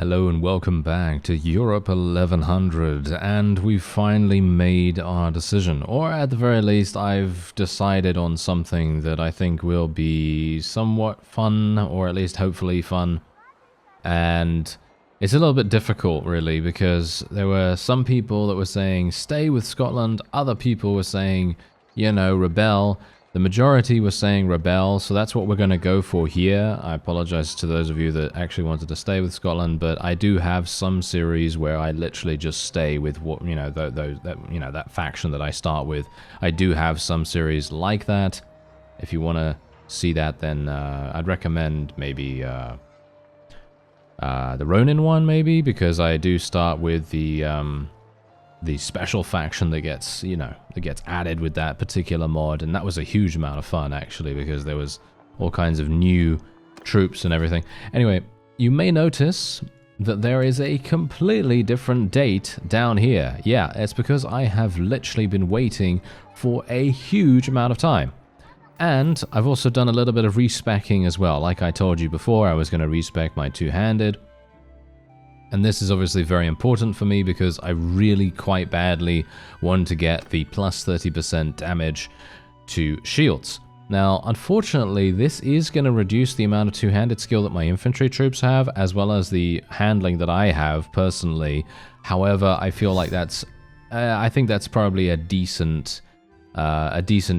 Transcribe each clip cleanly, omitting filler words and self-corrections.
Hello and welcome back to Europe 1100, and we've finally made our decision, or at the very least I've decided on something that I think will be somewhat fun, or at least hopefully fun. And it's a little bit difficult really, because there were some people that were saying stay with Scotland, other people were saying, you know, rebel. The majority was saying rebel, so that's what we're going to go for here. I apologize to those of you that actually wanted to stay with Scotland, but I do have some series where I literally just stay with what, you know, that faction that I start with. I do have some series like that. If you want to see that, then I'd recommend maybe the Ronin one, maybe, because I do start with the special faction that gets, you know, that gets added with that particular mod, and that was a huge amount of fun actually, because there was all kinds of new troops and everything. Anyway, you may notice that there is a completely different date down here. Yeah, it's because I have literally been waiting for a huge amount of time. And I've also done a little bit of respecking as well. Like I told you before, I was going to respec my two-handed. And this is obviously very important for me because I really quite badly want to get the plus 30% damage to shields. Now, unfortunately, this is going to reduce the amount of two-handed skill that my infantry troops have, as well as the handling that I have personally. However, I feel like that's, I think that's probably a decent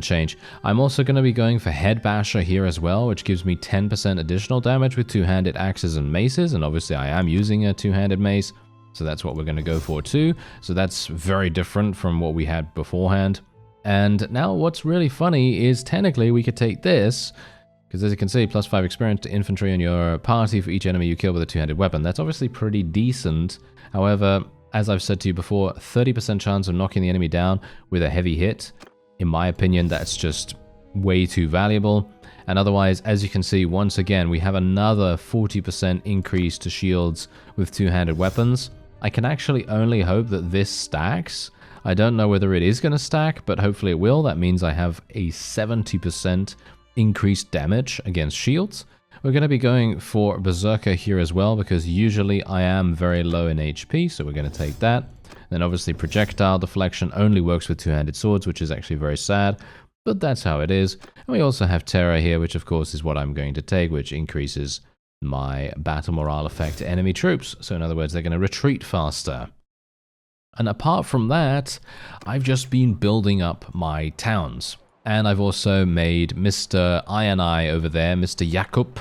change. I'm also going to be going for Head Basher here as well, which gives me 10% additional damage with two-handed axes and maces, and obviously I am using a two-handed mace, so that's what we're going to go for too. So that's very different from what we had beforehand. And now what's really funny is technically we could take this, because as you can see, plus 5 experience to infantry in your party for each enemy you kill with a two-handed weapon. That's obviously pretty decent. However, as I've said to you before, 30% chance of knocking the enemy down with a heavy hit. In my opinion, that's just way too valuable. And otherwise, as you can see, once again, we have another 40% increase to shields with two-handed weapons. I can actually only hope that this stacks. I don't know whether it is going to stack, but hopefully it will. That means I have a 70% increased damage against shields. We're going to be going for Berserker here as well, because usually I am very low in HP, so we're going to take that. Then obviously projectile deflection only works with two-handed swords, which is actually very sad, but that's how it is. And we also have Terror here, which of course is what I'm going to take, which increases my battle morale effect to enemy troops. So in other words, they're going to retreat faster. And apart from that, I've just been building up my towns. And I've also made Mr. I over there, Mr. Jakub,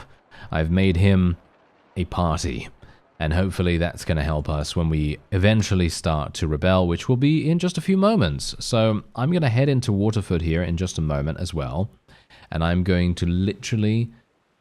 I've made him a party. And hopefully that's going to help us when we eventually start to rebel, which will be in just a few moments. So I'm going to head into Waterford here in just a moment as well. And I'm going to literally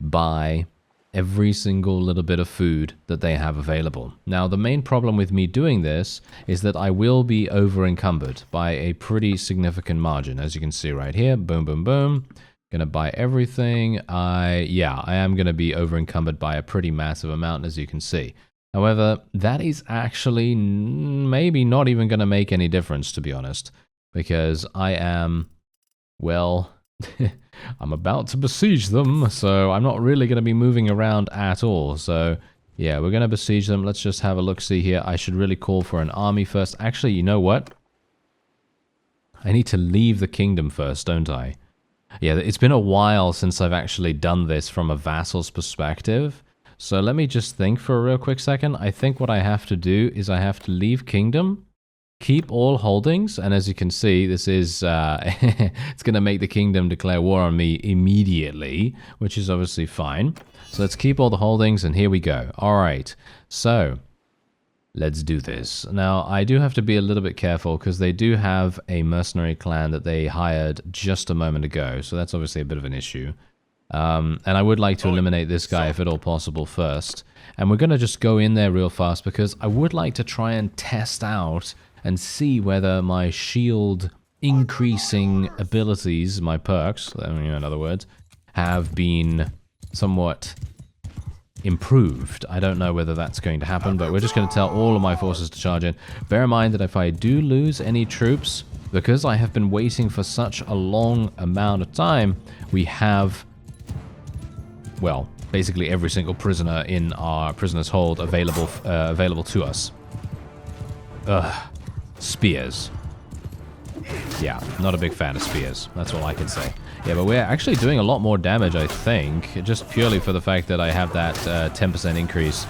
buy every single little bit of food that they have available. Now, the main problem with me doing this is that I will be over encumbered by a pretty significant margin. As you can see right here, boom, boom, boom. Gonna buy everything. I am gonna be over encumbered by a pretty massive amount, as you can see. However, that is actually maybe not even going to make any difference, to be honest, because I am, well, I'm about to besiege them, so I'm not really going to be moving around at all. So, yeah, we're going to besiege them. Let's just have a look-see here. I should really call for an army first. Actually, you know what? I need to leave the kingdom first, don't I? Yeah, it's been a while since I've actually done this from a vassal's perspective. So let me just think for a real quick second. I think what I have to do is I have to leave kingdom, keep all holdings, and as you can see, this is, it's going to make the kingdom declare war on me immediately, which is obviously fine. So let's keep all the holdings, and here we go. All right, so let's do this. Now, I do have to be a little bit careful, because they do have a mercenary clan that they hired just a moment ago, so that's obviously a bit of an issue. And I would like to eliminate this guy if at all possible first. And we're going to just go in there real fast because I would like to try and test out and see whether my shield increasing abilities, my perks, in other words, have been somewhat improved. I don't know whether that's going to happen, but we're just going to tell all of my forces to charge in. Bear in mind that if I do lose any troops, because I have been waiting for such a long amount of time, we have, well, basically every single prisoner in our prisoner's hold available to us. Ugh. Spears. Yeah, not a big fan of spears. That's all I can say. Yeah, but we're actually doing a lot more damage, I think, just purely for the fact that I have that 10% increase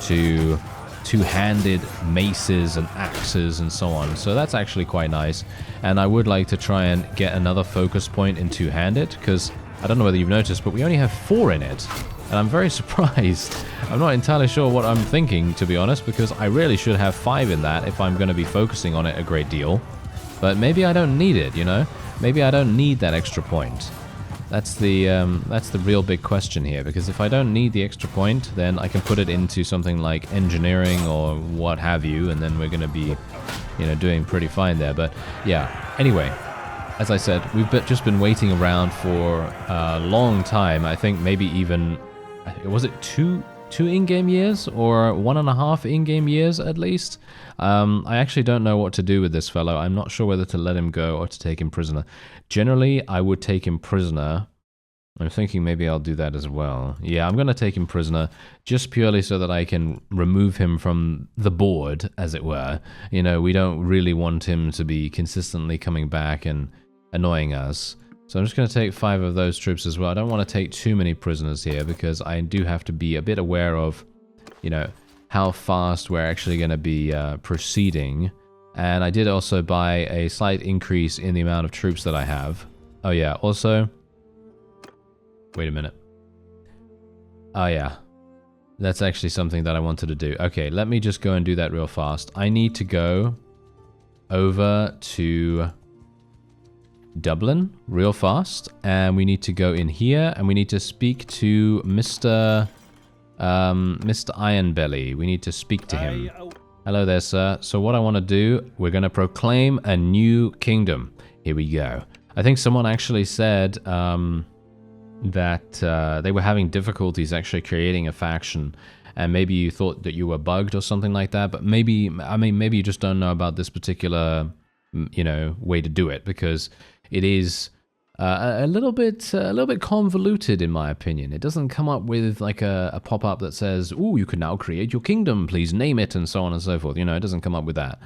to two-handed maces and axes and so on. So that's actually quite nice. And I would like to try and get another focus point in two-handed, because I don't know whether you've noticed, but we only have 4 in it. And I'm very surprised. I'm not entirely sure what I'm thinking, to be honest, because I really should have 5 in that if I'm going to be focusing on it a great deal. But maybe I don't need it, you know? Maybe I don't need that extra point. That's the real big question here, because if I don't need the extra point, then I can put it into something like engineering or what have you, and then we're going to be, you know, doing pretty fine there. But yeah, anyway, as I said, we've just been waiting around for a long time. I think maybe even, was it two in-game years or 1.5 in-game years at least? I actually don't know what to do with this fellow. I'm not sure whether to let him go or to take him prisoner. Generally, I would take him prisoner. I'm thinking maybe I'll do that as well. Yeah, I'm going to take him prisoner just purely so that I can remove him from the board, as it were. You know, we don't really want him to be consistently coming back and annoying us. So I'm just going to take 5 of those troops as well. I don't want to take too many prisoners here because I do have to be a bit aware of, you know, how fast we're actually going to be proceeding. And I did also buy a slight increase in the amount of troops that I have. Oh yeah, also... Wait a minute. Oh yeah. That's actually something that I wanted to do. Okay, let me just go and do that real fast. I need to go over to Dublin real fast. And we need to go in here and we need to speak to Mr. Ironbelly. We need to speak to him. Hello there, sir. So what I want to do, we're going to proclaim a new kingdom. Here we go. I think someone actually said that they were having difficulties actually creating a faction, and maybe you thought that you were bugged or something like that, but maybe, I mean, maybe you just don't know about this particular, you know, way to do it, because it is a little bit convoluted in my opinion. It doesn't come up with like a pop-up that says, "Ooh, you can now create your kingdom, please name it," and so on and so forth. You know, it doesn't come up with that.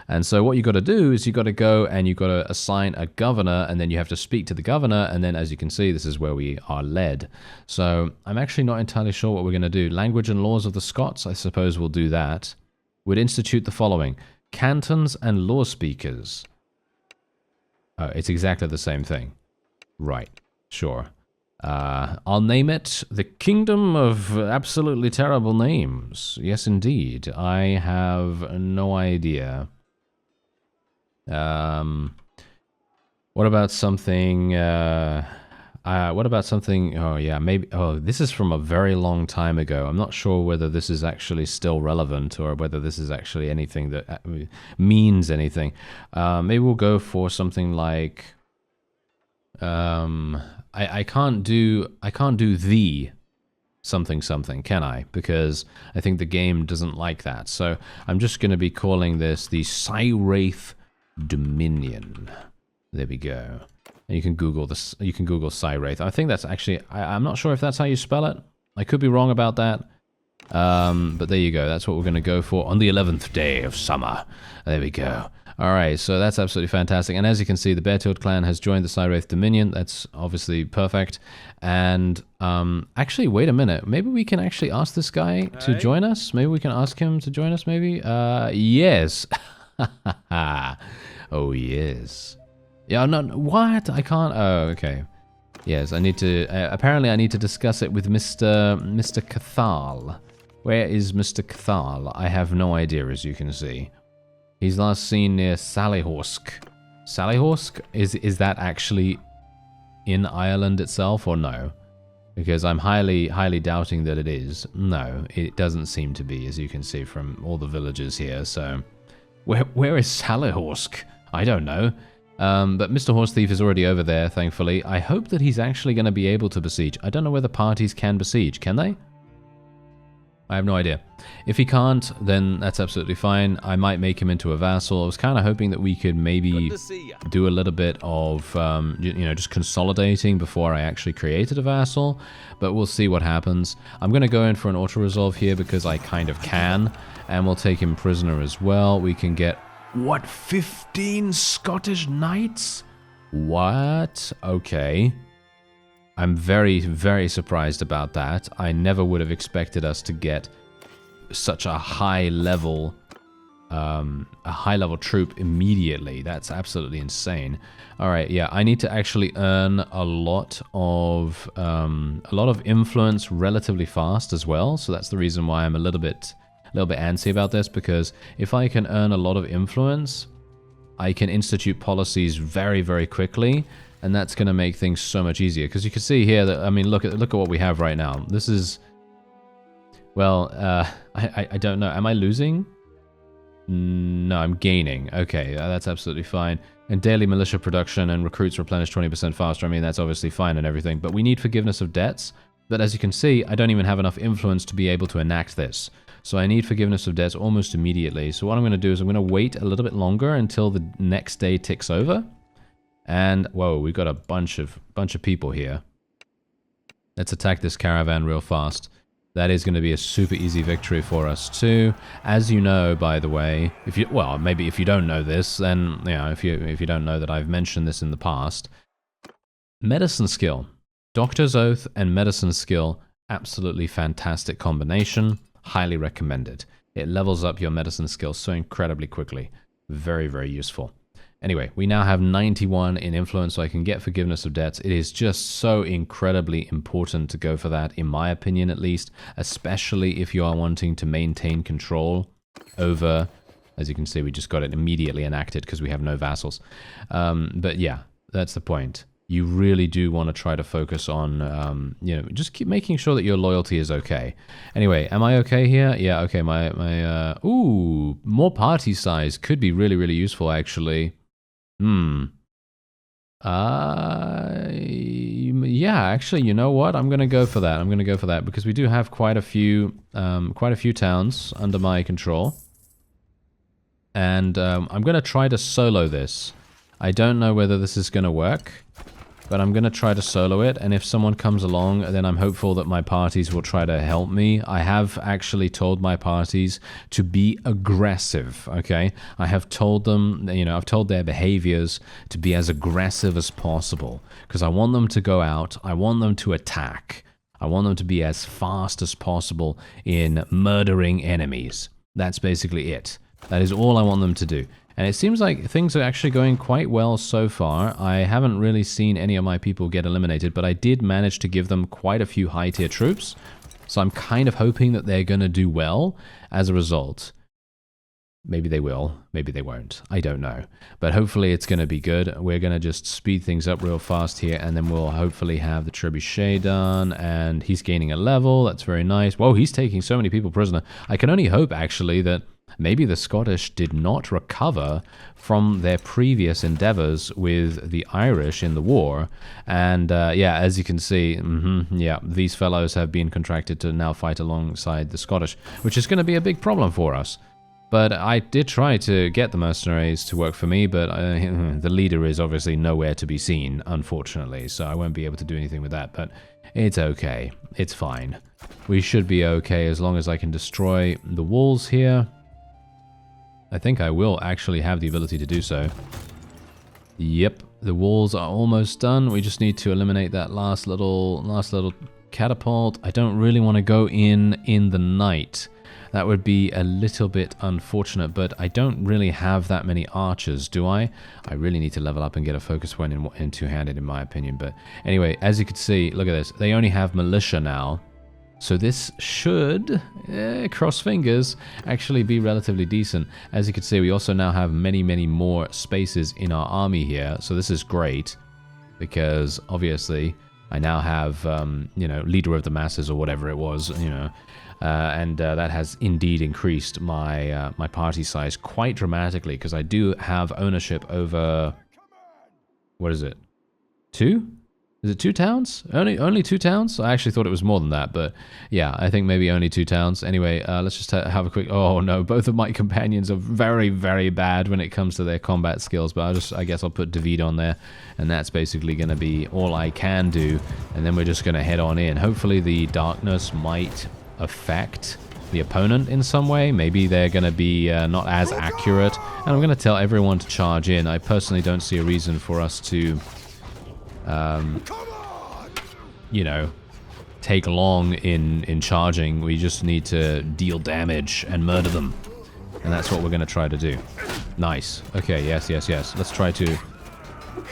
And so what you got to do is you got to go and you got to assign a governor, and then you have to speak to the governor, and then as you can see, this is where we are led. So I'm actually not entirely sure what we're going to do. Language and laws of the Scots, I suppose we'll do that. Would institute the following: cantons and law speakers. Oh, it's exactly the same thing. Right, sure. I'll name it the Kingdom of Absolutely Terrible Names. Yes, indeed. I have no idea. What about something, oh yeah, maybe, oh, this is from a very long time ago. I'm not sure whether this is actually still relevant or whether this is actually anything that means anything. Maybe we'll go for something like, I can't do the something something, can I? Because I think the game doesn't like that. So I'm just going to be calling this the Cywraith Dominion. There we go. And you can Google this. You can Google Cywraith. I think that's actually. I'm not sure if that's how you spell it. I could be wrong about that. But there you go. That's what we're going to go for on the 11th day of summer. There we go. All right, so that's absolutely fantastic. And as you can see, the Beartilde clan has joined the Cywraith Dominion. That's obviously perfect. And actually, wait a minute. Maybe we can actually ask this guy to join us. Maybe we can ask him to join us, maybe? Yes. Oh, yes. Yeah, no, what? I can't. Oh, okay. Yes, I need to. Apparently, I need to discuss it with Mr. Cathal. Where is Mr. Cathal? I have no idea, as you can see. He's last seen near Sallyhorsk. Sallyhorsk? Is that actually in Ireland itself, or no? Because I'm highly doubting that it is. No, it doesn't seem to be, as you can see from all the villages here. So, where is Sallyhorsk? I don't know. But Mr. Horse Thief is already over there, thankfully. I hope that he's actually going to be able to besiege. I don't know whether parties can besiege. Can they? I have no idea. If he can't, then that's absolutely fine. I might make him into a vassal. I was kind of hoping that we could maybe do a little bit of, you know, just consolidating before I actually created a vassal. But we'll see what happens. I'm going to go in for an auto-resolve here because I kind of can. And we'll take him prisoner as well. We can get, what, 15 Scottish knights? What? Okay. I'm very, very surprised about that. I never would have expected us to get such a high level troop immediately. That's absolutely insane. All right, yeah, I need to actually earn a lot of influence relatively fast as well. So that's the reason why I'm a little bit antsy about this, because if I can earn a lot of influence, I can institute policies very, very quickly. And that's going to make things so much easier. Because you can see here that, I mean, look at what we have right now. This is, well, I don't know. Am I losing? No, I'm gaining. Okay, that's absolutely fine. And daily militia production and recruits replenish 20% faster. I mean, that's obviously fine and everything. But we need forgiveness of debts. But as you can see, I don't even have enough influence to be able to enact this. So I need forgiveness of debts almost immediately. So what I'm going to do is I'm going to wait a little bit longer until the next day ticks over. And, whoa, we've got a bunch of people here. Let's attack this caravan real fast. That is going to be a super easy victory for us too. As you know, by the way, well, maybe if you don't know this, then, you know, if you don't know that I've mentioned this in the past, medicine skill. Doctor's Oath and medicine skill, absolutely fantastic combination. Highly recommended. It levels up your medicine skill so incredibly quickly. Very, very useful. Anyway, we now have 91 in influence, so I can get forgiveness of debts. It is just so incredibly important to go for that, in my opinion at least, especially if you are wanting to maintain control over, as you can see, we just got it immediately enacted because we have no vassals. But yeah, that's the point. You really do want to try to focus on, you know, just keep making sure that your loyalty is okay. Anyway, am I okay here? Yeah, okay, ooh, more party size could be really, really useful, actually. Yeah, actually, you know what? I'm going to go for that. I'm going to go for that because we do have quite a few towns under my control. And I'm going to try to solo this. I don't know whether this is going to work, but I'm going to try to solo it, and if someone comes along, then I'm hopeful that my parties will try to help me. I have actually told my parties to be aggressive, okay? I have told them, you know, I've told their behaviors to be as aggressive as possible, because I want them to go out, I want them to attack, I want them to be as fast as possible in murdering enemies. That's basically it. That is all I want them to do. And it seems like things are actually going quite well so far. I haven't really seen any of my people get eliminated, but I did manage to give them quite a few high-tier troops. So I'm kind of hoping that they're going to do well as a result. Maybe they will, maybe they won't. I don't know. But hopefully it's going to be good. We're going to just speed things up real fast here, and then we'll hopefully have the trebuchet done, and he's gaining a level. That's very nice. Whoa, he's taking so many people prisoner. I can only hope, actually, that maybe the Scottish did not recover from their previous endeavors with the Irish in the war. And yeah, as you can see, yeah, these fellows have been contracted to now fight alongside the Scottish, which is going to be a big problem for us. But I did try to get the mercenaries to work for me, but the leader is obviously nowhere to be seen, unfortunately, so I won't be able to do anything with that, but it's okay. It's fine. We should be okay as long as I can destroy the walls here. I think I will actually have the ability to do so. Yep, the walls are almost done. We just need to eliminate that last little catapult. I don't really want to go in the night. That would be a little bit unfortunate, but I don't really have that many archers, do I? I really need to level up and get a focus point in two-handed, in my opinion. But anyway, as you can see, look at this. They only have militia now. So this should, cross fingers, actually be relatively decent. As you can see, we also now have many, many more spaces in our army here. So this is great because obviously I now have, you know, leader of the masses or whatever it was, you know, and that has indeed increased my my party size quite dramatically because I do have ownership over, what is it, 2? Is it 2 towns? Only 2 towns? I actually thought it was more than that, but yeah, I think maybe only 2 towns. Anyway, let's just have a quick... Oh no, both of my companions are very, very bad when it comes to their combat skills, but I guess I'll put David on there, and that's basically going to be all I can do, and then we're just going to head on in. Hopefully the darkness might affect the opponent in some way. Maybe they're going to be not as accurate, and I'm going to tell everyone to charge in. I personally don't see a reason for us to... you know, take long in charging. We just need to deal damage and murder them. And that's what we're going to try to do. Nice. Okay, yes. Let's try to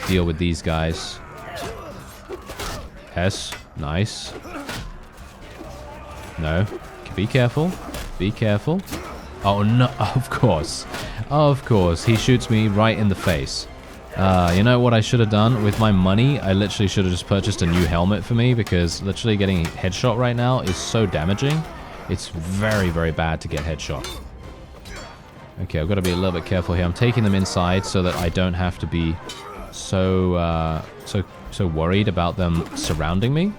deal with these guys. Yes, nice. No, be careful. Be careful. Oh no, of course. Of course, he shoots me right in the face. You know what I should have done with my money? I literally should have just purchased a new helmet for me, because literally getting headshot right now is so damaging. It's very, very bad to get headshot. Okay, I've got to be a little bit careful here. I'm taking them inside so that I don't have to be so worried about them surrounding me.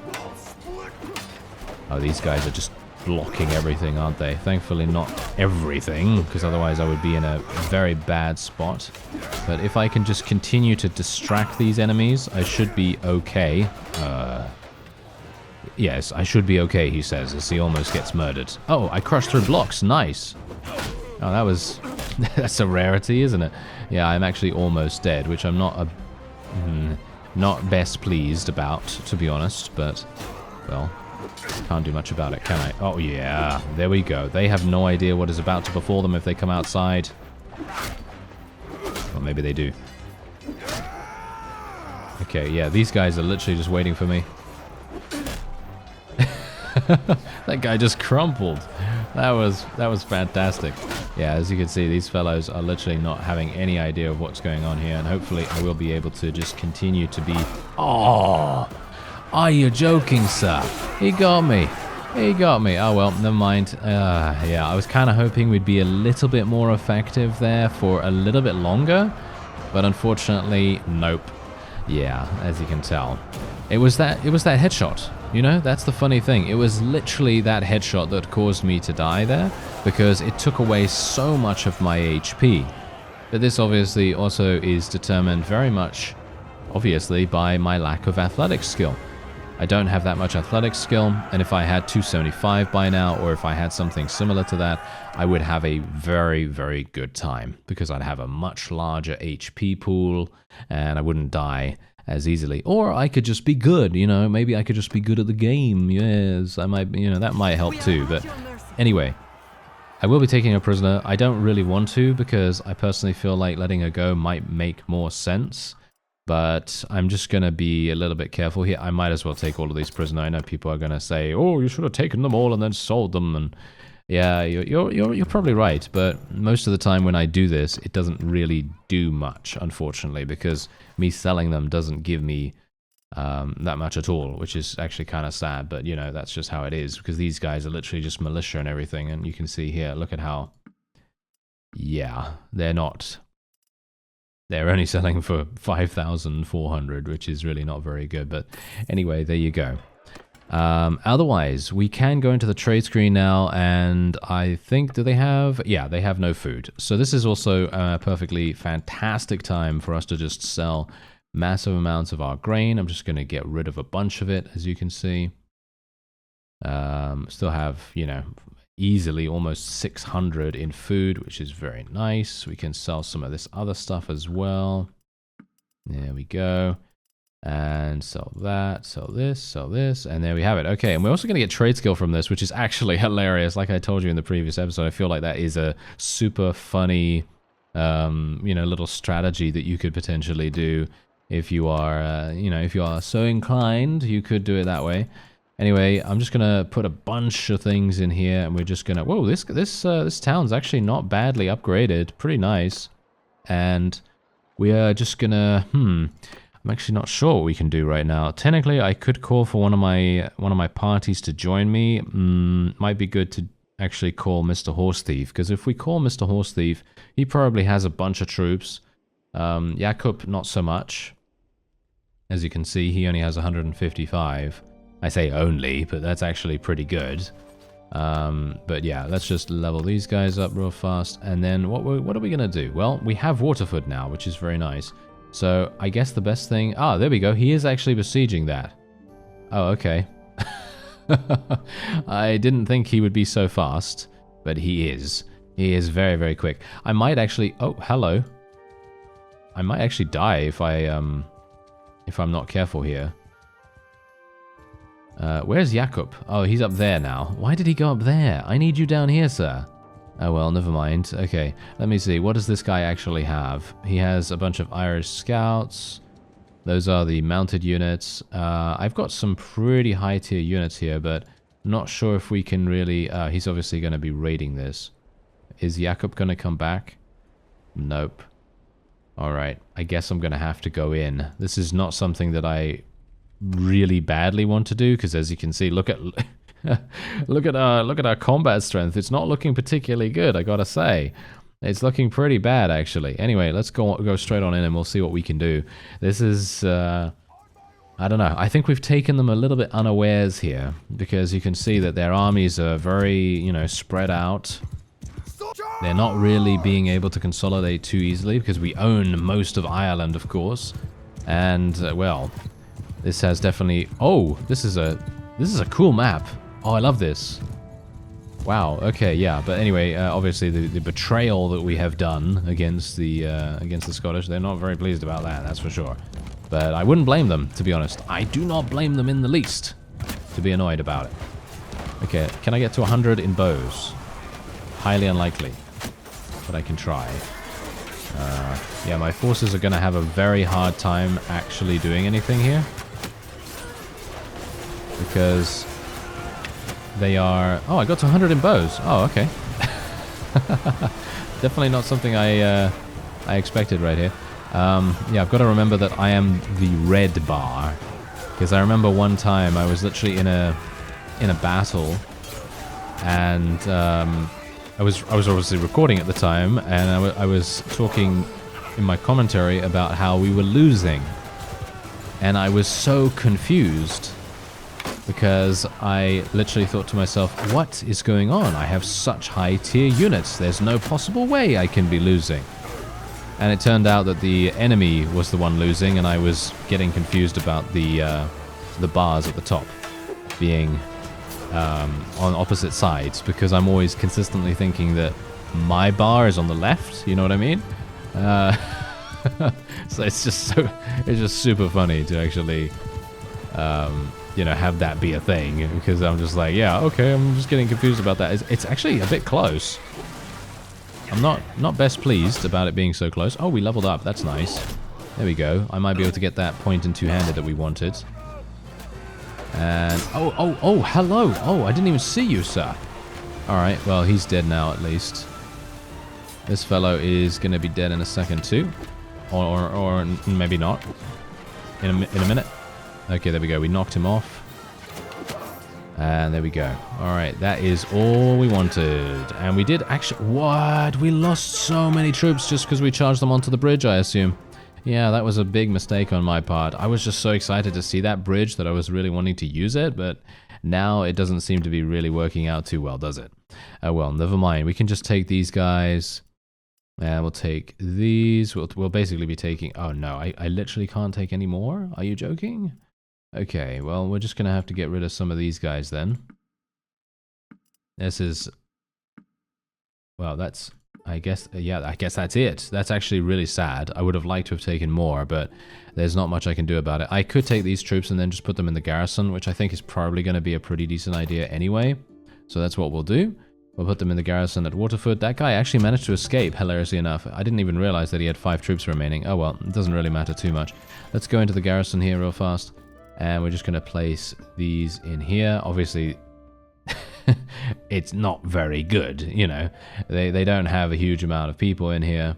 Oh, these guys are just blocking everything, aren't they? Thankfully not everything, because otherwise I would be in a very bad spot. But if I can just continue to distract these enemies, I should be okay. Yes, I should be okay, he says, as he almost gets murdered. Oh, I crushed through blocks. Nice. Oh, that was... that's a rarity, isn't it? Yeah, I'm actually almost dead, which I'm not not best pleased about, to be honest, but, well... can't do much about it, can I? Oh, yeah. There we go. They have no idea what is about to befall them if they come outside. Well, maybe they do. Okay, yeah. These guys are literally just waiting for me. That guy just crumpled. That was fantastic. Yeah, as you can see, these fellows are literally not having any idea of what's going on here, and hopefully I will be able to just continue to be... Oh! Are you joking, sir? He got me. He got me. Oh, well, never mind. Yeah, I was kind of hoping we'd be a little bit more effective there for a little bit longer. But unfortunately, nope. Yeah, as you can tell. It was that headshot. You know, that's the funny thing. It was literally that headshot that caused me to die there, because it took away so much of my HP. But this obviously also is determined very much, obviously, by my lack of athletic skill. I don't have that much athletic skill, and if I had 275 by now, or if I had something similar to that, I would have a very, very good time, because I'd have a much larger HP pool, and I wouldn't die as easily. Or I could just be good, you know, maybe I could just be good at the game. Yes, I might, you know, that might help too. But anyway, I will be taking a prisoner. I don't really want to, because I personally feel like letting her go might make more sense. But I'm just going to be a little bit careful here. I might as well take all of these prisoners. I know people are going to say, oh, you should have taken them all and then sold them. And yeah, you're probably right. But most of the time when I do this, it doesn't really do much, unfortunately, because me selling them doesn't give me that much at all, which is actually kind of sad. But, you know, that's just how it is, because these guys are literally just militia and everything. And you can see here, look at how, yeah, they're not... They're only selling for 5,400, which is really not very good. But anyway, there you go. Otherwise, we can go into the trade screen now, and I think, do they have... Yeah, they have no food. So this is also a perfectly fantastic time for us to just sell massive amounts of our grain. I'm just going to get rid of a bunch of it, as you can see. Still have, you know... easily almost 600 in food, which is very nice. We can sell some of this other stuff as well. There we go. And sell that, sell this, and there we have it. Okay, and we're also going to get trade skill from this, which is actually hilarious. Like I told you in the previous episode, I feel like that is a super funny, you know, little strategy that you could potentially do if you are, you know, if you are so inclined, you could do it that way. Anyway, I'm just gonna put a bunch of things in here, and we're just gonna... Whoa, this town's actually not badly upgraded. Pretty nice. And we are just gonna... I'm actually not sure what we can do right now. Technically, I could call for one of my parties to join me. Might be good to actually call Mr. Horse Thief, because if we call Mr. Horse Thief, he probably has a bunch of troops. Jakub, not so much. As you can see, he only has 155. I say only, but that's actually pretty good. But yeah, let's just level these guys up real fast. And then what are we going to do? Well, we have Waterford now, which is very nice. So I guess the best thing... Ah, there we go. He is actually besieging that. Oh, okay. I didn't think he would be so fast, but he is. He is very, very quick. I might actually... Oh, hello. I might actually die if I'm not careful here. Where's Jakub? Oh, he's up there now. Why did he go up there? I need you down here, sir. Oh, well, never mind. Okay, let me see. What does this guy actually have? He has a bunch of Irish scouts. Those are the mounted units. I've got some pretty high tier units here, but not sure if we can really... he's obviously going to be raiding this. Is Jakub going to come back? Nope. Alright, I guess I'm going to have to go in. This is not something that I really badly want to do, because as you can see, look at look at our combat strength. It's not looking particularly good, I gotta say. It's looking pretty bad, actually. Anyway, let's go straight on in and we'll see what we can do. This is I don't know. I think we've taken them a little bit unawares here, because you can see that their armies are very, you know, spread out. They're not really being able to consolidate too easily, because we own most of Ireland, of course. And well, this has definitely... Oh, this is a cool map. Oh, I love this. Wow. Okay. Yeah. But anyway, obviously the betrayal that we have done against the Scottish, they're not very pleased about that. That's for sure. But I wouldn't blame them, to be honest. I do not blame them in the least to be annoyed about it. Okay. Can I get to 100 in bows? Highly unlikely, but I can try. Yeah, my forces are going to have a very hard time actually doing anything here, because they are... Oh, I got to 100 in bows. Oh, okay. Definitely not something I expected right here. Yeah, I've got to remember that I am the red bar, because I remember one time I was literally in a battle, and I was obviously recording at the time, and I was talking in my commentary about how we were losing, and I was so confused, because I literally thought to myself, what is going on? I have such high tier units. There's no possible way I can be losing. And it turned out that the enemy was the one losing, and I was getting confused about the bars at the top being on opposite sides, because I'm always consistently thinking that my bar is on the left. You know what I mean? So it's just super funny to actually you know, have that be a thing, because I'm just like, yeah, okay, I'm just getting confused about that. It's actually a bit close. I'm not best pleased about it being so close. Oh, we leveled up. That's nice. There we go. I might be able to get that point and two-handed that we wanted. And oh, hello. Oh, I didn't even see you, sir. All right. Well, he's dead now, at least. This fellow is going to be dead in a second too, or maybe not. In a minute. Okay, there we go. We knocked him off. And there we go. Alright, that is all we wanted. And we did actually... What? We lost so many troops just because we charged them onto the bridge, I assume. Yeah, that was a big mistake on my part. I was just so excited to see that bridge that I was really wanting to use it, but now it doesn't seem to be really working out too well, does it? Oh well, never mind. We can just take these guys. And we'll take these. We'll basically be taking... Oh no, I literally can't take any more? Are you joking? Okay, well, we're just going to have to get rid of some of these guys then. This is... Well, that's... I guess that's it. That's actually really sad. I would have liked to have taken more, but there's not much I can do about it. I could take these troops and then just put them in the garrison, which I think is probably going to be a pretty decent idea anyway. So that's what we'll do. We'll put them in the garrison at Waterford. That guy actually managed to escape, hilariously enough. I didn't even realize that he had 5 troops remaining. Oh well, it doesn't really matter too much. Let's go into the garrison here real fast. And we're just going to place these in here. Obviously, it's not very good, you know. They don't have a huge amount of people in here,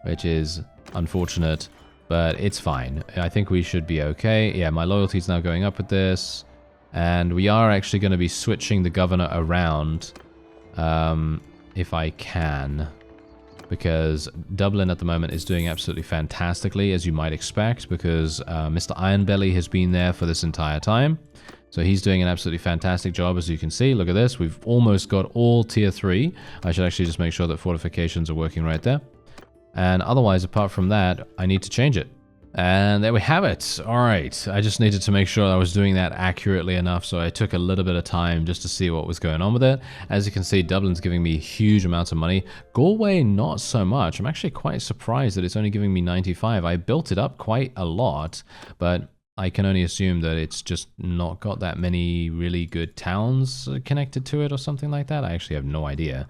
which is unfortunate, but it's fine. I think we should be okay. Yeah, my loyalty's now going up with this. And we are actually going to be switching the governor around if I can. because Dublin at the moment is doing absolutely fantastically, as you might expect, because Mr. Ironbelly has been there for this entire time. So he's doing an absolutely fantastic job, as you can see. Look at this. We've almost got all tier 3. I should actually just make sure that fortifications are working right there. And otherwise, apart from that, I need to change it. And there we have it. All right. I just needed to make sure I was doing that accurately enough, so I took a little bit of time just to see what was going on with it. As you can see, Dublin's giving me huge amounts of money. Galway, not so much. I'm actually quite surprised that it's only giving me 95. I built it up quite a lot, but I can only assume that it's just not got that many really good towns connected to it or something like that. I actually have no idea.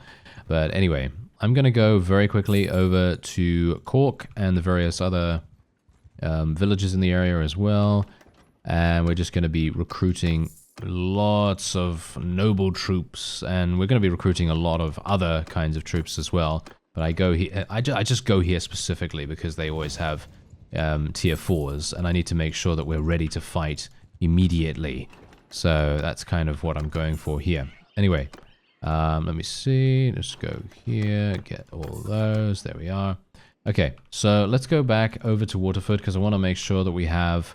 But anyway, I'm going to go very quickly over to Cork and the various other villages in the area as well, and we're just going to be recruiting lots of noble troops, and we're going to be recruiting a lot of other kinds of troops as well. But I go here, I just go here specifically because they always have tier 4s, and I need to make sure that we're ready to fight immediately. So that's kind of what I'm going for here. Anyway, let me see. Let's go here, get all those. There we are. Okay, so let's go back over to Waterford because I want to make sure that we have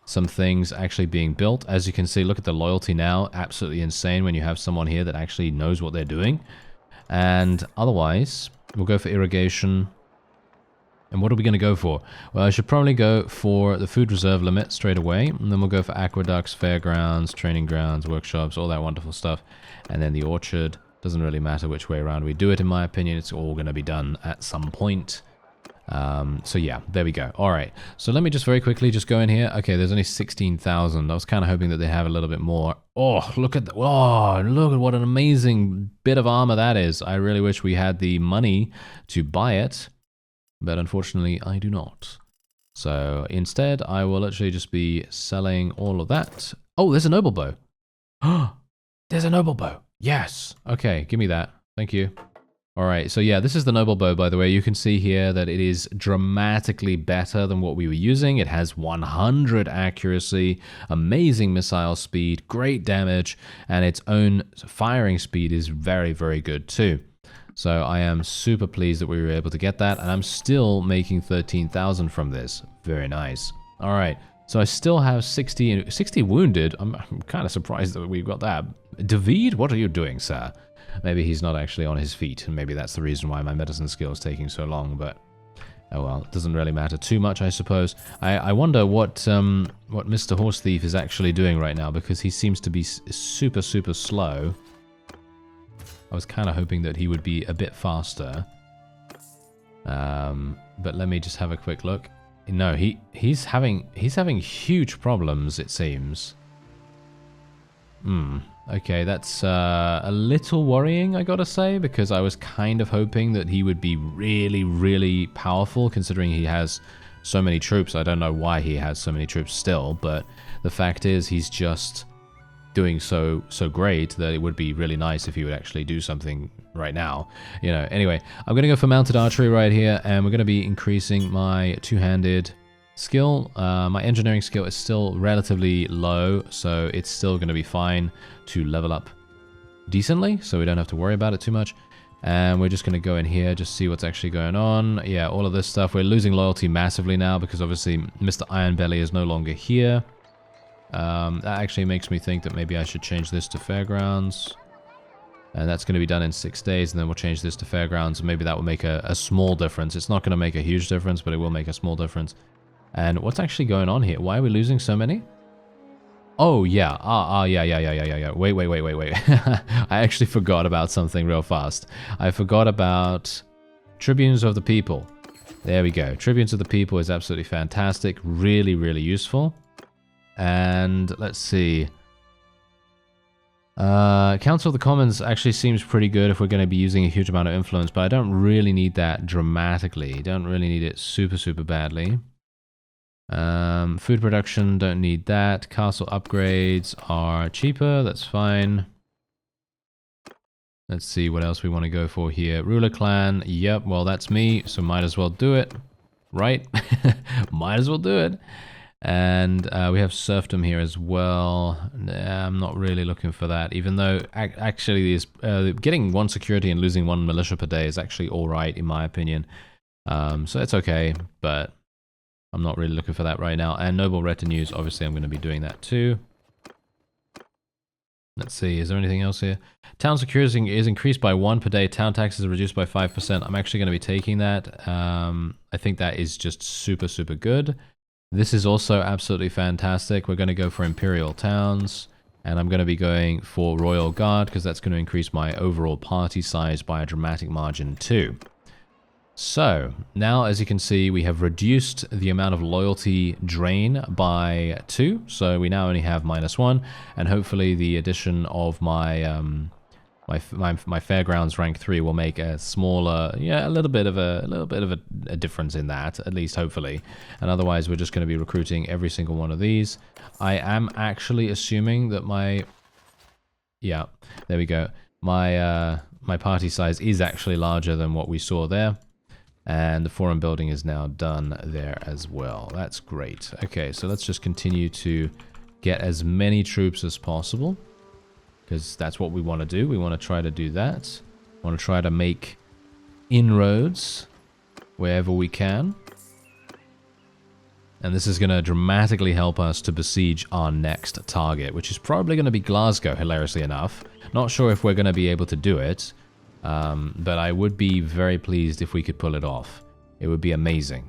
some things actually being built. As you can see, look at the loyalty now. Absolutely insane when you have someone here that actually knows what they're doing. And otherwise, we'll go for irrigation. And what are we going to go for? Well, I should probably go for the food reserve limit straight away. And then we'll go for aqueducts, fairgrounds, training grounds, workshops, all that wonderful stuff. And then the orchard. Doesn't really matter which way around we do it, in my opinion. It's all going to be done at some point. So yeah, there we go. All right. So let me just very quickly just go in here. Okay, there's only 16,000. I was kind of hoping that they have a little bit more. Oh, look at look at what an amazing bit of armor that is. I really wish we had the money to buy it, but unfortunately I do not. So instead, I will actually just be selling all of that. Oh, there's a noble bow. Oh, there's a noble bow. Yes. Okay, give me that. Thank you. All right, so yeah, this is the noble bow, by the way. You can see here that it is dramatically better than what we were using. It has 100 accuracy, amazing missile speed, great damage, and its own firing speed is very, very good too. So I am super pleased that we were able to get that, and I'm still making 13,000 from this. Very nice. All right, so I still have 60 wounded. I'm kind of surprised that we've got that. David, what are you doing, sir? Maybe he's not actually on his feet, and maybe that's the reason why my medicine skill is taking so long, but oh well, it doesn't really matter too much, I suppose. I wonder what Mr. Horse Thief is actually doing right now, because he seems to be super, super slow. I was kind of hoping that he would be a bit faster. But let me just have a quick look. No, he's having huge problems, it seems. Okay, that's a little worrying, I gotta say, because I was kind of hoping that he would be really, really powerful, considering he has so many troops. I don't know why he has so many troops still, but the fact is he's just doing so great that it would be really nice if he would actually do something right now. You know, anyway, I'm gonna go for mounted archery right here, and we're gonna be increasing my two-handed skill. My engineering skill is still relatively low, so it's still going to be fine to level up decently, so we don't have to worry about it too much. And we're just going to go in here, just see what's actually going on. Yeah, all of this stuff. We're losing loyalty massively now because obviously Mr. Ironbelly is no longer here. That actually makes me think that maybe I should change this to fairgrounds. And that's going to be done in 6 days, and then we'll change this to fairgrounds, and maybe that will make a small difference. It's not going to make a huge difference, but it will make a small difference. And what's actually going on here? Why are we losing so many? Oh, yeah. Yeah. Wait. I actually forgot about something real fast. I forgot about Tribunes of the People. There we go. Tribunes of the People is absolutely fantastic. Really, really useful. And let's see. Council of the Commons actually seems pretty good if we're going to be using a huge amount of influence, but I don't really need that dramatically. Don't really need it super, super badly. Food production, don't need that. Castle upgrades are cheaper, that's fine. Let's see what else we want to go for here. Ruler clan, yep, well that's me, so might as well do it. Right? Might as well do it. And we have serfdom here as well. Nah, I'm not really looking for that, even though actually getting 1 security and losing 1 militia per day is actually alright in my opinion. So it's okay, but I'm not really looking for that right now. And noble retinues, obviously I'm going to be doing that too. Let's see, is there anything else here? Town security is increased by 1 per day. Town taxes are reduced by 5%. I'm actually going to be taking that. I think that is just super, super good. This is also absolutely fantastic. We're going to go for Imperial Towns. And I'm going to be going for Royal Guard because that's going to increase my overall party size by a dramatic margin too. So, now as you can see, we have reduced the amount of loyalty drain by 2. So we now only have -1, and hopefully the addition of my my fairgrounds rank 3 will make a smaller, yeah, a little bit of a difference in that, at least hopefully. And otherwise, we're just going to be recruiting every single one of these. I am actually assuming that yeah, there we go. My party size is actually larger than what we saw there. And the forum building is now done there as well. That's great. Okay, so let's just continue to get as many troops as possible, because that's what we want to do. We want to try to do that. We want to try to make inroads wherever we can. And this is going to dramatically help us to besiege our next target, which is probably going to be Glasgow, hilariously enough. Not sure if we're going to be able to do it. But I would be very pleased if we could pull it off. It would be amazing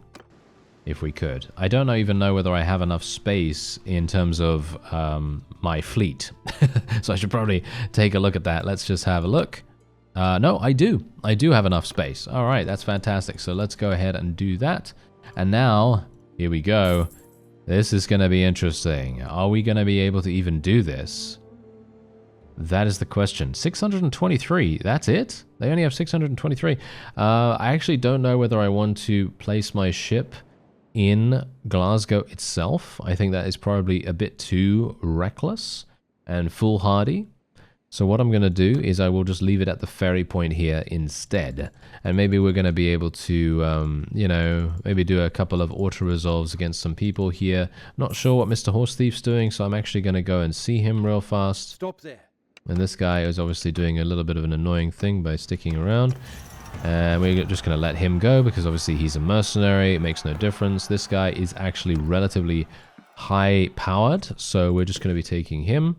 if we could. I don't even know whether I have enough space in terms of my fleet. So I should probably take a look at that. Let's just have a look. No, I do. I do have enough space. All right, that's fantastic. So let's go ahead and do that. And now, here we go. This is going to be interesting. Are we going to be able to even do this? That is the question. 623, that's it? They only have 623. I actually don't know whether I want to place my ship in Glasgow itself. I think that is probably a bit too reckless and foolhardy. So what I'm going to do is I will just leave it at the ferry point here instead. And maybe we're going to be able to, you know, maybe do a couple of auto-resolves against some people here. Not sure what Mr. Horse Thief's doing, so I'm actually going to go and see him real fast. Stop there. And this guy is obviously doing a little bit of an annoying thing by sticking around. And we're just going to let him go because obviously he's a mercenary. It makes no difference. This guy is actually relatively high-powered, so we're just going to be taking him.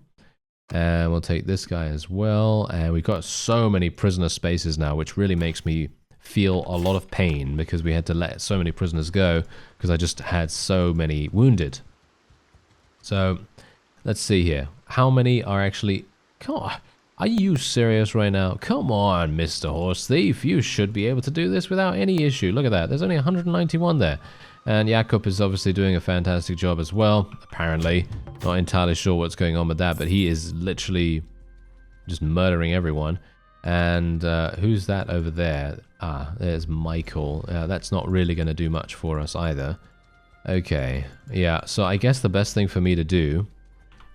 And we'll take this guy as well. And we've got so many prisoner spaces now, which really makes me feel a lot of pain because we had to let so many prisoners go because I just had so many wounded. So, let's see here. How many are actually... Come on, are you serious right now? Come on, Mr. Horse Thief. You should be able to do this without any issue. Look at that. There's only 191 there. And Jakob is obviously doing a fantastic job as well, apparently. Not entirely sure what's going on with that, but he is literally just murdering everyone. And who's that over there? Ah, there's Michael. That's not really going to do much for us either. Okay, yeah, so I guess the best thing for me to do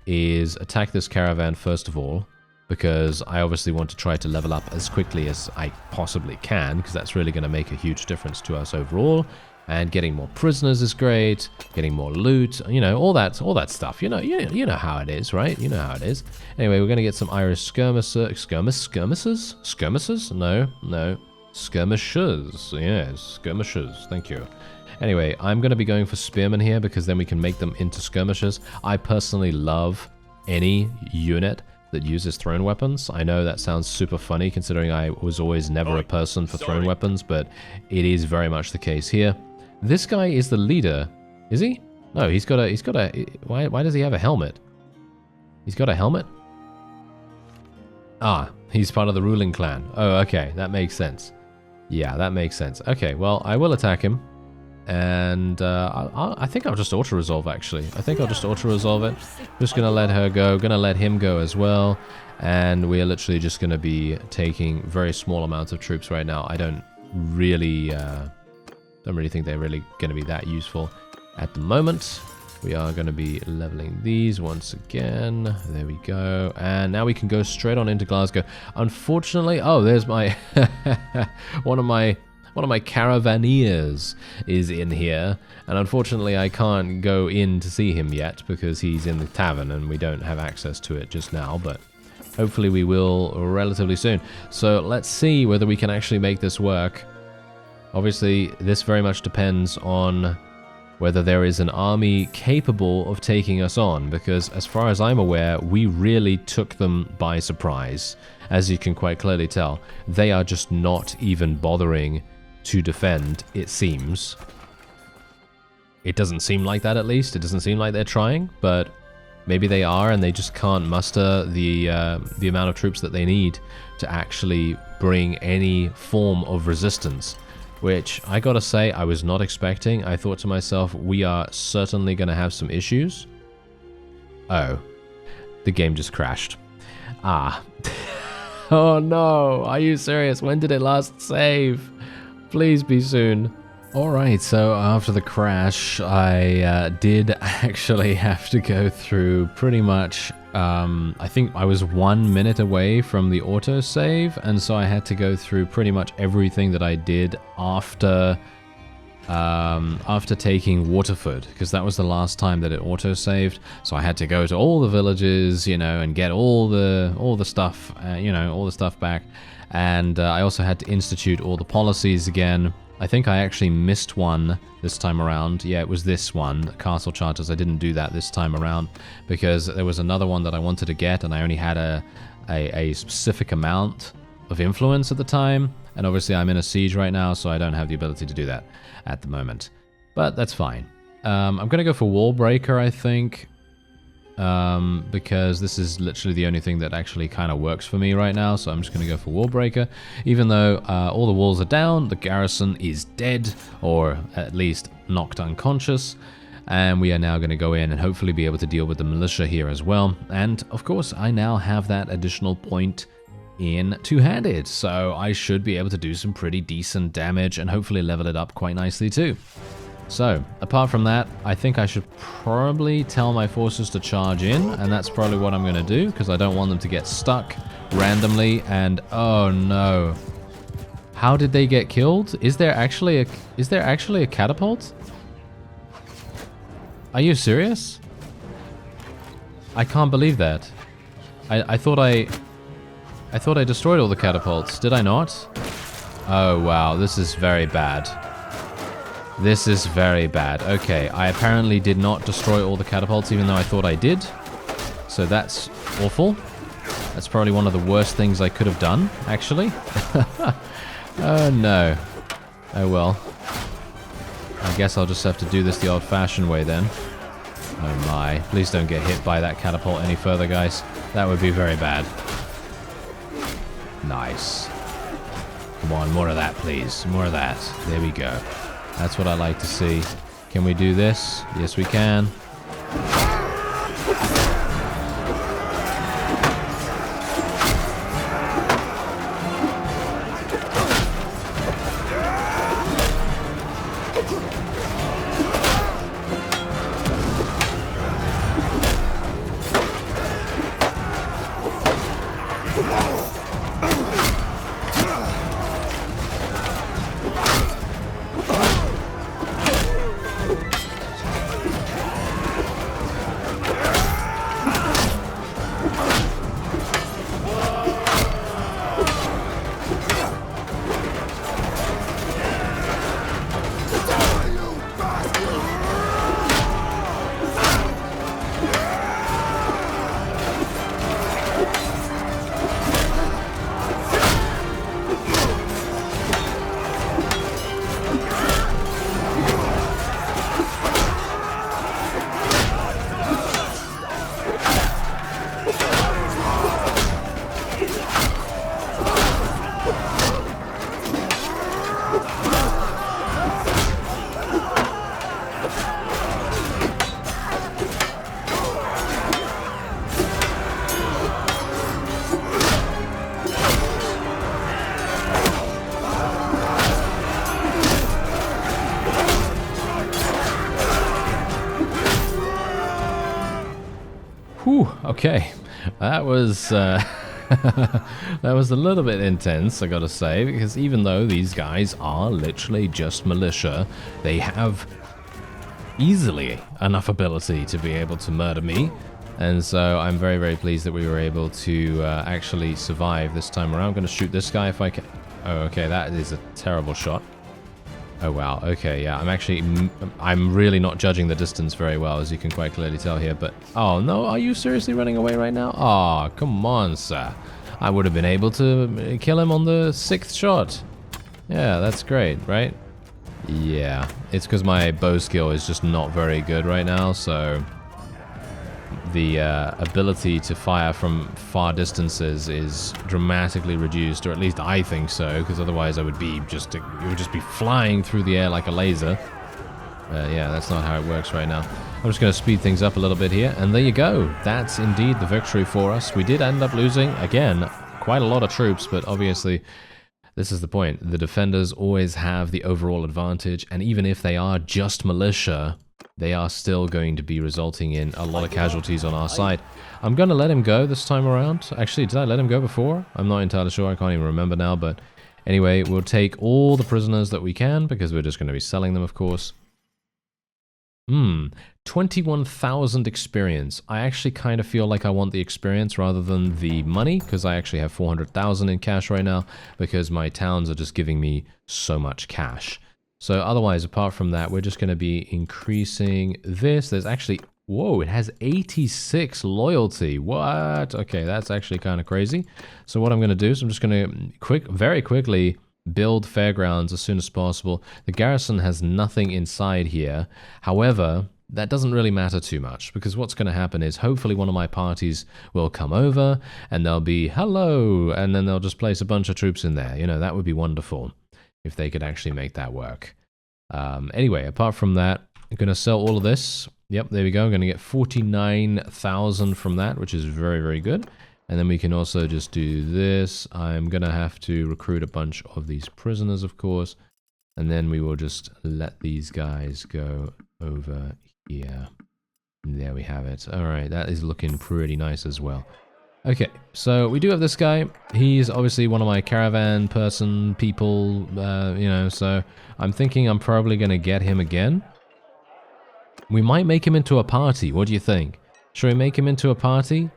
is attack this caravan first of all, because I obviously want to try to level up as quickly as I possibly can, because that's really going to make a huge difference to us overall. And getting more prisoners is great, getting more loot, you know, all that stuff. You know how it is, right? You know how it is. Anyway, we're going to get some Irish skirmishers? Skirmishers? No. Skirmishers. Yes, skirmishers. Thank you. Anyway, I'm going to be going for spearmen here because then we can make them into skirmishers. I personally love any unit that uses thrown weapons. I know that sounds super funny considering I was always never a person for thrown weapons, but it is very much the case here. This guy is the leader, is he? No, he's got a, why does he have a helmet? He's got a helmet? Ah, he's part of the ruling clan. Oh, okay, that makes sense. Yeah, that makes sense. Okay, well, I will attack him. And I think I'll just auto-resolve, actually. I think I'll just auto-resolve it. Just going to let her go. Going to let him go as well. And we are literally just going to be taking very small amounts of troops right now. I don't really think they're really going to be that useful at the moment. We are going to be leveling these once again. There we go. And now we can go straight on into Glasgow. Unfortunately, oh, there's my one one of my caravaneers is in here, and unfortunately I can't go in to see him yet because he's in the tavern and we don't have access to it just now, but hopefully we will relatively soon. So let's see whether we can actually make this work. Obviously, this very much depends on whether there is an army capable of taking us on, because as far as I'm aware, we really took them by surprise. As you can quite clearly tell, they are just not even bothering to defend, it seems. It doesn't seem like that, at least. It doesn't seem like they're trying, but maybe they are, and they just can't muster the amount of troops that they need to actually bring any form of resistance. Which, I gotta say, I was not expecting. I thought to myself, we are certainly gonna have some issues. Oh. The game just crashed. Ah. Oh no, are you serious? When did it last save? Please be soon. Alright, so after the crash, I did actually have to go through pretty much, I think I was 1 minute away from the autosave, and so I had to go through pretty much everything that I did after taking Waterford, because that was the last time that it autosaved. So I had to go to all the villages, you know, and get all the stuff, you know, all the stuff back, and I also had to institute all the policies again. I think I actually missed one this time around. Yeah, it was this one, Castle Charters. I didn't do that this time around because there was another one that I wanted to get, and I only had a specific amount of influence at the time. And obviously I'm in a siege right now, so I don't have the ability to do that at the moment. But that's fine. I'm going to go for Wall Breaker, I think, because this is literally the only thing that actually kind of works for me right now, so I'm just going to go for Wall Breaker. Even though all the walls are down, the garrison is dead, or at least knocked unconscious, and we are now going to go in and hopefully be able to deal with the militia here as well. And of course, I now have that additional point in two-handed, so I should be able to do some pretty decent damage and hopefully level it up quite nicely too. So, apart from that, I think I should probably tell my forces to charge in, and that's probably what I'm going to do, because I don't want them to get stuck randomly, and oh no. How did they get killed? Is there actually a catapult? Are you serious? I can't believe that. I thought I destroyed all the catapults. Did I not? Oh wow, this is very bad. This is very bad. Okay, I apparently did not destroy all the catapults, even though I thought I did. So that's awful. That's probably one of the worst things I could have done, actually. Oh no. Oh well. I guess I'll just have to do this the old-fashioned way then. Oh my. Please don't get hit by that catapult any further, guys. That would be very bad. Nice. Come on, more of that, please. More of that. There we go. That's what I like to see. Can we do this? Yes, we can. Whew, okay. That was That was a little bit intense, I gotta say, because even though these guys are literally just militia, they have easily enough ability to be able to murder me. And so I'm very, very pleased that we were able to actually survive this time around. I'm going to shoot this guy if I can. Oh, okay, that is a terrible shot. Oh, wow. Okay, yeah, I'm really not judging the distance very well, as you can quite clearly tell here. But, oh, no, are you seriously running away right now? Oh, come on, sir. I would have been able to kill him on the 6th shot. Yeah, that's great, right? Yeah, it's because my bow skill is just not very good right now, so the ability to fire from far distances is dramatically reduced, or at least I think so, because otherwise it would just be flying through the air like a laser. Yeah, that's not how it works right now. I'm just going to speed things up a little bit here, and there you go. That's indeed the victory for us. We did end up losing, again, quite a lot of troops, but obviously this is the point. The defenders always have the overall advantage, and even if they are just militia, they are still going to be resulting in a lot of casualties on our side. I'm going to let him go this time around. Actually, did I let him go before? I'm not entirely sure. I can't even remember now. But anyway, we'll take all the prisoners that we can, because we're just going to be selling them, of course. 21,000 experience. I actually kind of feel like I want the experience rather than the money, because I actually have 400,000 in cash right now, because my towns are just giving me so much cash. So otherwise, apart from that, we're just going to be increasing this. There's actually, whoa, it has 86 loyalty. What? Okay, that's actually kind of crazy. So what I'm going to do is I'm just going to very quickly build fairgrounds as soon as possible. The garrison has nothing inside here. However, that doesn't really matter too much, because what's going to happen is hopefully one of my parties will come over and they'll be, hello, and then they'll just place a bunch of troops in there. You know, that would be wonderful if they could actually make that work. Anyway, apart from that, I'm going to sell all of this. Yep, there we go. I'm going to get 49,000 from that, which is very, very good. And then we can also just do this. I'm going to have to recruit a bunch of these prisoners, of course. And then we will just let these guys go over here. And there we have it. All right, that is looking pretty nice as well. Okay, so we do have this guy. He's obviously one of my caravan people, you know, so I'm thinking I'm probably going to get him again. We might make him into a party. What do you think? Should we make him into a party?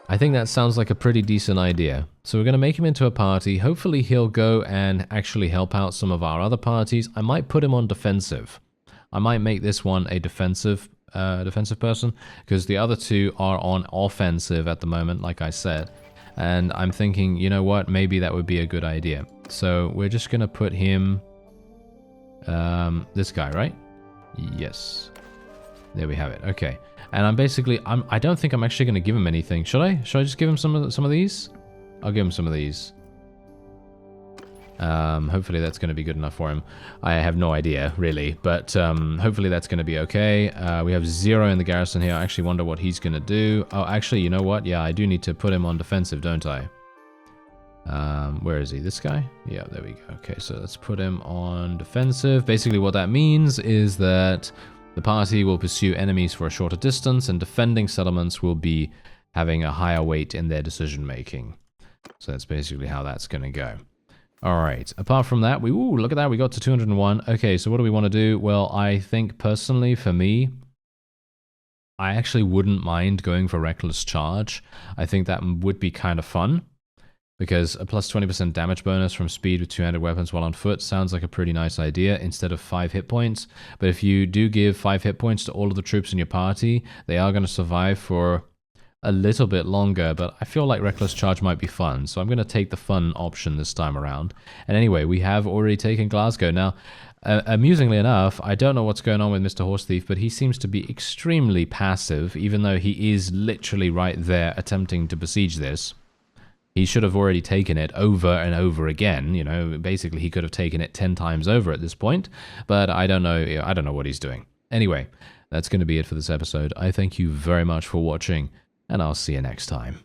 I think that sounds like a pretty decent idea. So we're going to make him into a party. Hopefully he'll go and actually help out some of our other parties. I might put him on defensive. I might make this one a defensive person, because the other two are on offensive at the moment, like I said. And I'm thinking, you know what, maybe that would be a good idea. So we're just gonna put him, this guy, right? Yes, there we have it. Okay, and I don't think I'm actually gonna give him anything. Should I just give him some of these? I'll give him some of these. Hopefully that's going to be good enough for him. I have no idea, really, but hopefully that's going to be okay. We have 0 in the garrison here. I actually wonder what he's going to do. Oh, actually, you know what? Yeah, I do need to put him on defensive, don't I? Where is he? This guy? Yeah, there we go. Okay, so let's put him on defensive. Basically, what that means is that the party will pursue enemies for a shorter distance, and defending settlements will be having a higher weight in their decision-making. So that's basically how that's going to go. All right, apart from that, look at that, we got to 201. Okay, so what do we want to do? Well, I think personally for me, I actually wouldn't mind going for Reckless Charge. I think that would be kind of fun, because a plus 20% damage bonus from speed with two-handed weapons while on foot sounds like a pretty nice idea instead of 5 hit points. But if you do give 5 hit points to all of the troops in your party, they are going to survive for a little bit longer, but I feel like Reckless Charge might be fun, so I'm going to take the fun option this time around. And anyway, we have already taken Glasgow. Now, amusingly enough, I don't know what's going on with Mr. Horse Thief, but he seems to be extremely passive, even though he is literally right there attempting to besiege this. He should have already taken it over and over again. You know, basically he could have taken it 10 times over at this point, but I don't know. I don't know what he's doing. Anyway, that's going to be it for this episode. I thank you very much for watching, and I'll see you next time.